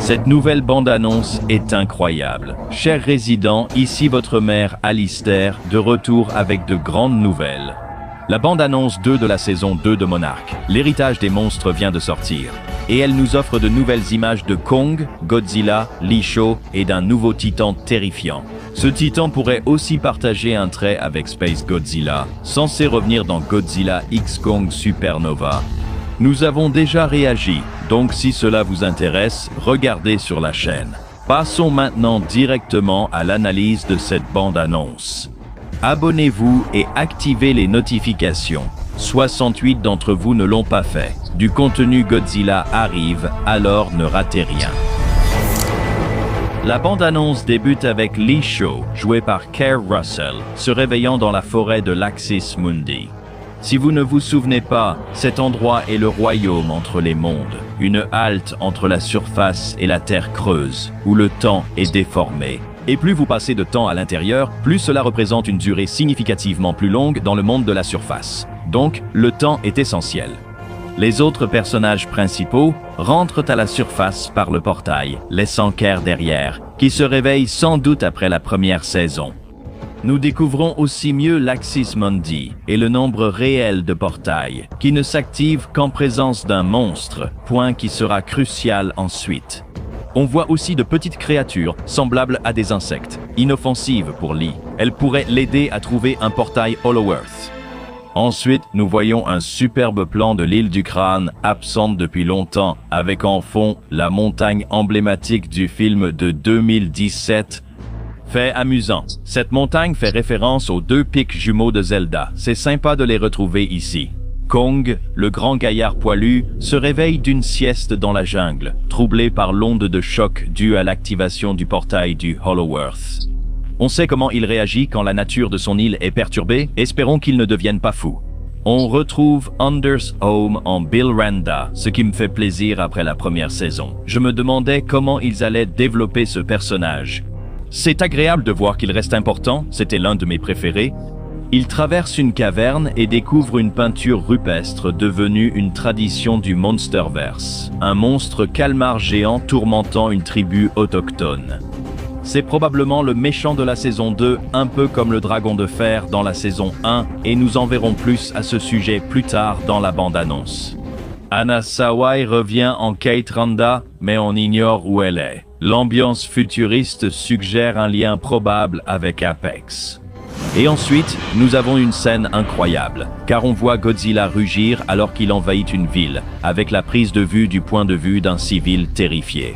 Cette nouvelle bande-annonce est incroyable. Chers résidents, ici votre maire Alistair, de retour avec de grandes nouvelles. La bande-annonce 2 de la saison 2 de Monarch, l'héritage des monstres vient de sortir. Et elle nous offre de nouvelles images de Kong, Godzilla, Li-Sho et d'un nouveau titan terrifiant. Ce titan pourrait aussi partager un trait avec Space Godzilla, censé revenir dans Godzilla X Kong Supernova. Nous avons déjà réagi, donc si cela vous intéresse, regardez sur la chaîne. Passons maintenant directement à l'analyse de cette bande-annonce. Abonnez-vous et activez les notifications. 68 d'entre vous ne l'ont pas fait. Du contenu Godzilla arrive, alors ne ratez rien. La bande-annonce débute avec Li-Sho, joué par Keri Russell, se réveillant dans la forêt de l'Axis Mundi. Si vous ne vous souvenez pas, cet endroit est le royaume entre les mondes, une halte entre la surface et la terre creuse, où le temps est déformé. Et plus vous passez de temps à l'intérieur, plus cela représente une durée significativement plus longue dans le monde de la surface. Donc, le temps est essentiel. Les autres personnages principaux rentrent à la surface par le portail, laissant Keri derrière, qui se réveille sans doute après la première saison. Nous découvrons aussi mieux l'Axis Mundi et le nombre réel de portails, qui ne s'activent qu'en présence d'un monstre, point qui sera crucial ensuite. On voit aussi de petites créatures semblables à des insectes, inoffensives pour Lee. Elles pourraient l'aider à trouver un portail Hollow-Earth. Ensuite, nous voyons un superbe plan de l'île du Crâne, absente depuis longtemps, avec en fond la montagne emblématique du film de 2017. Fait amusant, cette montagne fait référence aux 2 pics jumeaux de Zelda. C'est sympa de les retrouver ici. Kong, le grand gaillard poilu, se réveille d'une sieste dans la jungle, troublé par l'onde de choc due à l'activation du portail du Hollow-Earth. On sait comment il réagit quand la nature de son île est perturbée, espérons qu'il ne devienne pas fou. On retrouve Anders Home en Bill Randa, ce qui me fait plaisir après la première saison. Je me demandais comment ils allaient développer ce personnage. C'est agréable de voir qu'il reste important, c'était l'un de mes préférés. Il traverse une caverne et découvre une peinture rupestre devenue une tradition du Monsterverse. Un monstre calmar géant tourmentant une tribu autochtone. C'est probablement le méchant de la saison 2, un peu comme le dragon de fer dans la saison 1, et nous en verrons plus à ce sujet plus tard dans la bande-annonce. Anna Sawai revient en Kate Randa, mais on ignore où elle est. L'ambiance futuriste suggère un lien probable avec Apex. Et ensuite, nous avons une scène incroyable, car on voit Godzilla rugir alors qu'il envahit une ville, avec la prise de vue du point de vue d'un civil terrifié.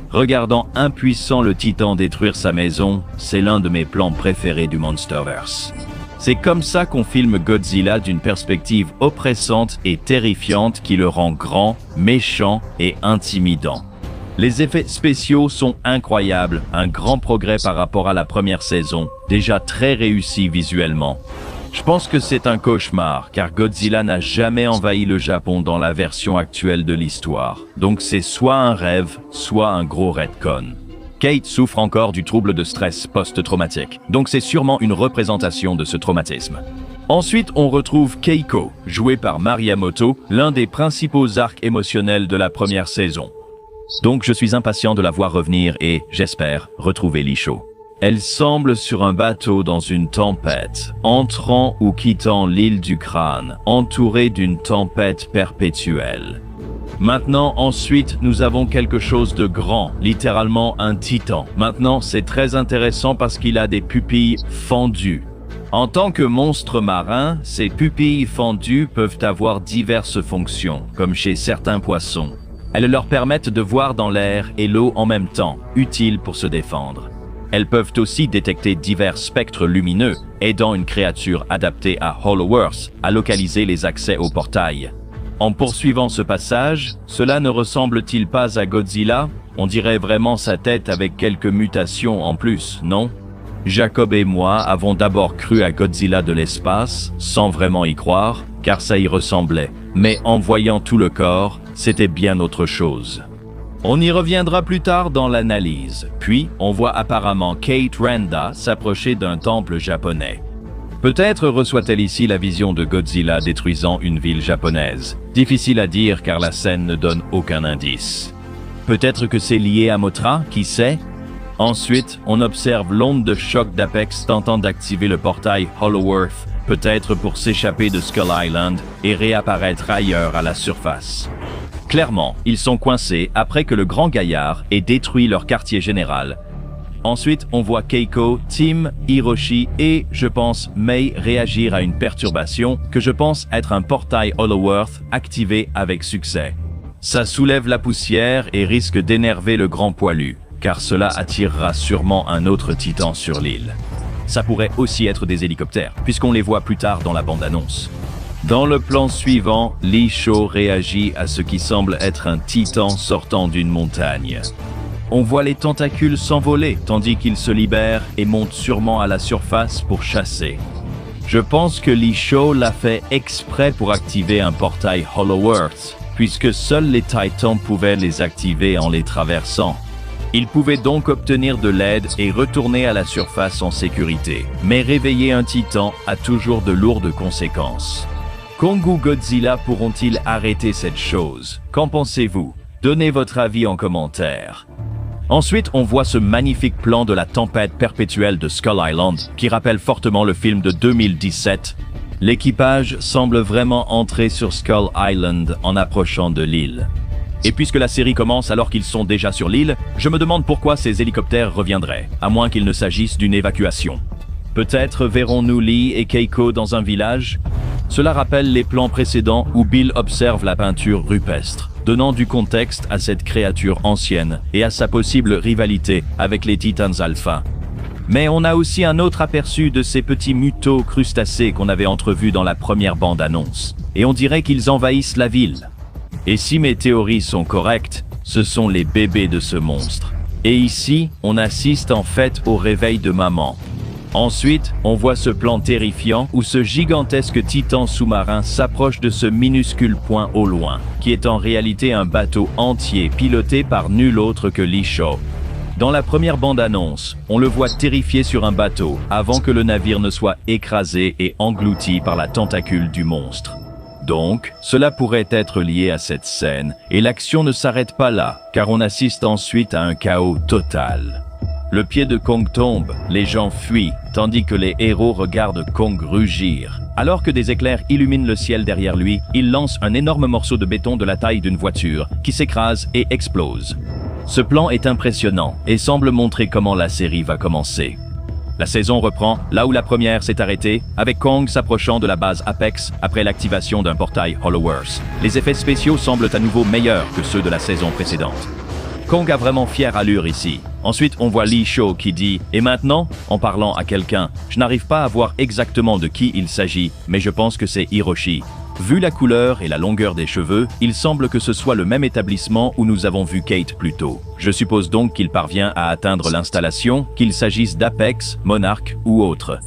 Regardant impuissant le titan détruire sa maison, c'est l'un de mes plans préférés du Monsterverse. C'est comme ça qu'on filme Godzilla d'une perspective oppressante et terrifiante qui le rend grand, méchant et intimidant. Les effets spéciaux sont incroyables, un grand progrès par rapport à la première saison, déjà très réussi visuellement. Je pense que c'est un cauchemar, car Godzilla n'a jamais envahi le Japon dans la version actuelle de l'histoire. Donc c'est soit un rêve, soit un gros retcon. Kate souffre encore du trouble de stress post-traumatique, donc c'est sûrement une représentation de ce traumatisme. Ensuite, on retrouve Keiko, joué par Mariamoto, l'un des principaux arcs émotionnels de la première saison. Donc je suis impatient de la voir revenir et, j'espère, retrouver Li-Sho. Elle semble sur un bateau dans une tempête, entrant ou quittant l'île du Crâne, entourée d'une tempête perpétuelle. Maintenant, ensuite, nous avons quelque chose de grand, littéralement un titan. Maintenant, c'est très intéressant parce qu'il a des pupilles fendues. En tant que monstre marin, ces pupilles fendues peuvent avoir diverses fonctions, comme chez certains poissons. Elles leur permettent de voir dans l'air et l'eau en même temps, utiles pour se défendre. Elles peuvent aussi détecter divers spectres lumineux, aidant une créature adaptée à Hollow-Earth à localiser les accès au portail. En poursuivant ce passage, cela ne ressemble-t-il pas à Godzilla? On dirait vraiment sa tête avec quelques mutations en plus, non? Jacob et moi avons d'abord cru à Godzilla de l'espace, sans vraiment y croire, car ça y ressemblait. Mais en voyant tout le corps, c'était bien autre chose. On y reviendra plus tard dans l'analyse. Puis, on voit apparemment Kate Randa s'approcher d'un temple japonais. Peut-être reçoit-elle ici la vision de Godzilla détruisant une ville japonaise. Difficile à dire car la scène ne donne aucun indice. Peut-être que c'est lié à Mothra, qui sait? Ensuite, on observe l'onde de choc d'Apex tentant d'activer le portail Hollow-Earth, peut-être pour s'échapper de Skull Island et réapparaître ailleurs à la surface. Clairement, ils sont coincés après que le grand gaillard ait détruit leur quartier général. Ensuite, on voit Keiko, Tim, Hiroshi et, je pense, Mei réagir à une perturbation que je pense être un portail Hollow-Earth activé avec succès. Ça soulève la poussière et risque d'énerver le grand poilu, car cela attirera sûrement un autre titan sur l'île. Ça pourrait aussi être des hélicoptères, puisqu'on les voit plus tard dans la bande-annonce. Dans le plan suivant, Lee Shaw réagit à ce qui semble être un titan sortant d'une montagne. On voit les tentacules s'envoler, tandis qu'il se libère et monte sûrement à la surface pour chasser. Je pense que Lee Shaw l'a fait exprès pour activer un portail Hollow-Earth, puisque seuls les titans pouvaient les activer en les traversant. Il pouvait donc obtenir de l'aide et retourner à la surface en sécurité. Mais réveiller un titan a toujours de lourdes conséquences. Kong ou Godzilla pourront-ils arrêter cette chose? Qu'en pensez-vous? Donnez votre avis en commentaire. Ensuite, on voit ce magnifique plan de la tempête perpétuelle de Skull Island, qui rappelle fortement le film de 2017. L'équipage semble vraiment entrer sur Skull Island en approchant de l'île. Et puisque la série commence alors qu'ils sont déjà sur l'île, je me demande pourquoi ces hélicoptères reviendraient, à moins qu'il ne s'agisse d'une évacuation. Peut-être verrons-nous Lee et Keiko dans un village? Cela rappelle les plans précédents où Bill observe la peinture rupestre, donnant du contexte à cette créature ancienne et à sa possible rivalité avec les Titans Alpha. Mais on a aussi un autre aperçu de ces petits mutos crustacés qu'on avait entrevus dans la première bande-annonce. Et on dirait qu'ils envahissent la ville. Et si mes théories sont correctes, ce sont les bébés de ce monstre. Et ici, on assiste en fait au réveil de maman. Ensuite, on voit ce plan terrifiant où ce gigantesque titan sous-marin s'approche de ce minuscule point au loin, qui est en réalité un bateau entier piloté par nul autre que Lee Shaw. Dans la première bande-annonce, on le voit terrifié sur un bateau avant que le navire ne soit écrasé et englouti par la tentacule du monstre. Donc, cela pourrait être lié à cette scène, et l'action ne s'arrête pas là, car on assiste ensuite à un chaos total. Le pied de Kong tombe, les gens fuient, tandis que les héros regardent Kong rugir. Alors que des éclairs illuminent le ciel derrière lui, il lance un énorme morceau de béton de la taille d'une voiture, qui s'écrase et explose. Ce plan est impressionnant et semble montrer comment la série va commencer. La saison reprend là où la première s'est arrêtée, avec Kong s'approchant de la base Apex après l'activation d'un portail Hollow-Earth. Les effets spéciaux semblent à nouveau meilleurs que ceux de la saison précédente. Kong a vraiment fière allure ici. Ensuite, on voit Lee Shaw qui dit « Et maintenant ?» en parlant à quelqu'un. Je n'arrive pas à voir exactement de qui il s'agit, mais je pense que c'est Hiroshi. Vu la couleur et la longueur des cheveux, il semble que ce soit le même établissement où nous avons vu Kate plus tôt. Je suppose donc qu'il parvient à atteindre l'installation, qu'il s'agisse d'Apex, Monarch ou autre.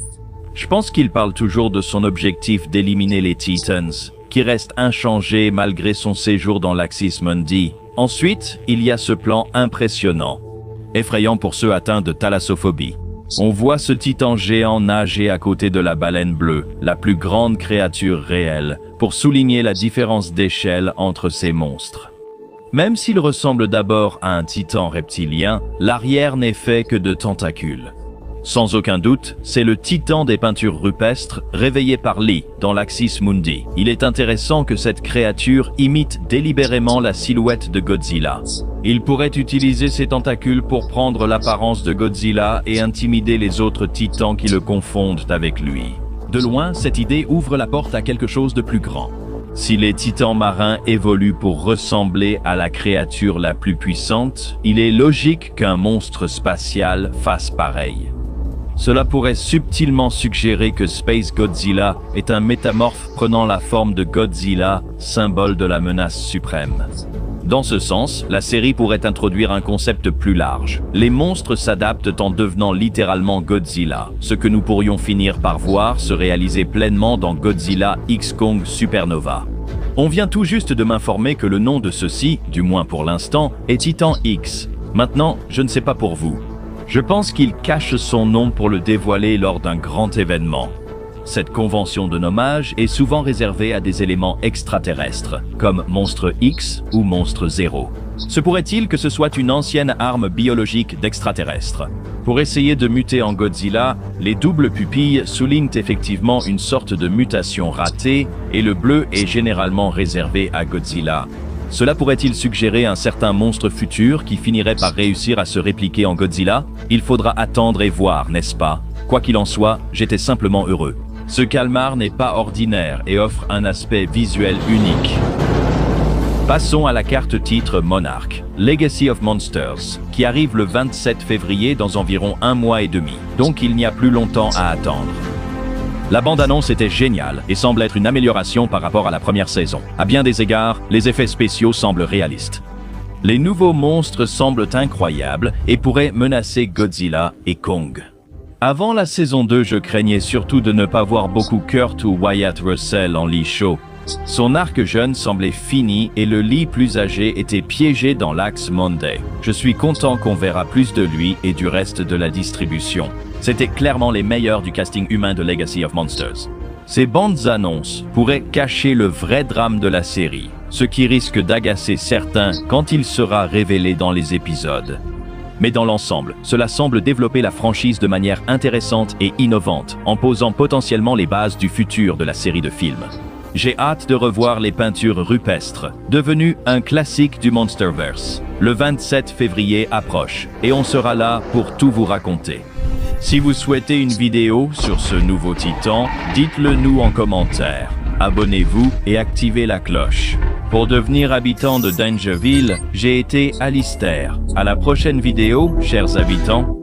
Je pense qu'il parle toujours de son objectif d'éliminer les Titans, qui reste inchangé malgré son séjour dans l'Axis Mundi. Ensuite, il y a ce plan impressionnant, effrayant pour ceux atteints de thalassophobie. On voit ce titan géant nager à côté de la baleine bleue, la plus grande créature réelle, pour souligner la différence d'échelle entre ces monstres. Même s'il ressemble d'abord à un titan reptilien, l'arrière n'est fait que de tentacules. Sans aucun doute, c'est le titan des peintures rupestres réveillé par Lee dans l'Axis Mundi. Il est intéressant que cette créature imite délibérément la silhouette de Godzilla. Il pourrait utiliser ses tentacules pour prendre l'apparence de Godzilla et intimider les autres titans qui le confondent avec lui. De loin, cette idée ouvre la porte à quelque chose de plus grand. Si les titans marins évoluent pour ressembler à la créature la plus puissante, il est logique qu'un monstre spatial fasse pareil. Cela pourrait subtilement suggérer que Space Godzilla est un métamorphe prenant la forme de Godzilla, symbole de la menace suprême. Dans ce sens, la série pourrait introduire un concept plus large. Les monstres s'adaptent en devenant littéralement Godzilla, ce que nous pourrions finir par voir se réaliser pleinement dans Godzilla X Kong Supernova. On vient tout juste de m'informer que le nom de ceci, du moins pour l'instant, est Titan X. Maintenant, je ne sais pas pour vous. Je pense qu'il cache son nom pour le dévoiler lors d'un grand événement. Cette convention de nommage est souvent réservée à des éléments extraterrestres, comme Monstre X ou Monstre Zéro. Se pourrait-il que ce soit une ancienne arme biologique d'extraterrestres? Pour essayer de muter en Godzilla, les doubles pupilles soulignent effectivement une sorte de mutation ratée et le bleu est généralement réservé à Godzilla. Cela pourrait-il suggérer un certain monstre futur qui finirait par réussir à se répliquer en Godzilla? Il faudra attendre et voir, n'est-ce pas? Quoi qu'il en soit, j'étais simplement heureux. Ce calmar n'est pas ordinaire et offre un aspect visuel unique. Passons à la carte titre Monarch, Legacy of Monsters, qui arrive le 27 février dans environ 1 mois et demi, donc il n'y a plus longtemps à attendre. La bande-annonce était géniale et semble être une amélioration par rapport à la première saison. À bien des égards, les effets spéciaux semblent réalistes. Les nouveaux monstres semblent incroyables et pourraient menacer Godzilla et Kong. Avant la saison 2, je craignais surtout de ne pas voir beaucoup Kurt ou Wyatt Russell en Lee Shaw. Son arc jeune semblait fini et le Lee plus âgé était piégé dans l'axe Monday. Je suis content qu'on verra plus de lui et du reste de la distribution. C'était clairement les meilleurs du casting humain de Legacy of Monsters. Ces bandes annonces pourraient cacher le vrai drame de la série, ce qui risque d'agacer certains quand il sera révélé dans les épisodes. Mais dans l'ensemble, cela semble développer la franchise de manière intéressante et innovante, en posant potentiellement les bases du futur de la série de films. J'ai hâte de revoir les peintures rupestres, devenues un classique du Monsterverse. Le 27 février approche, et on sera là pour tout vous raconter. Si vous souhaitez une vidéo sur ce nouveau titan, dites-le nous en commentaire. Abonnez-vous et activez la cloche. Pour devenir habitant de Dangerville, j'ai été Alistair. À la prochaine vidéo, chers habitants.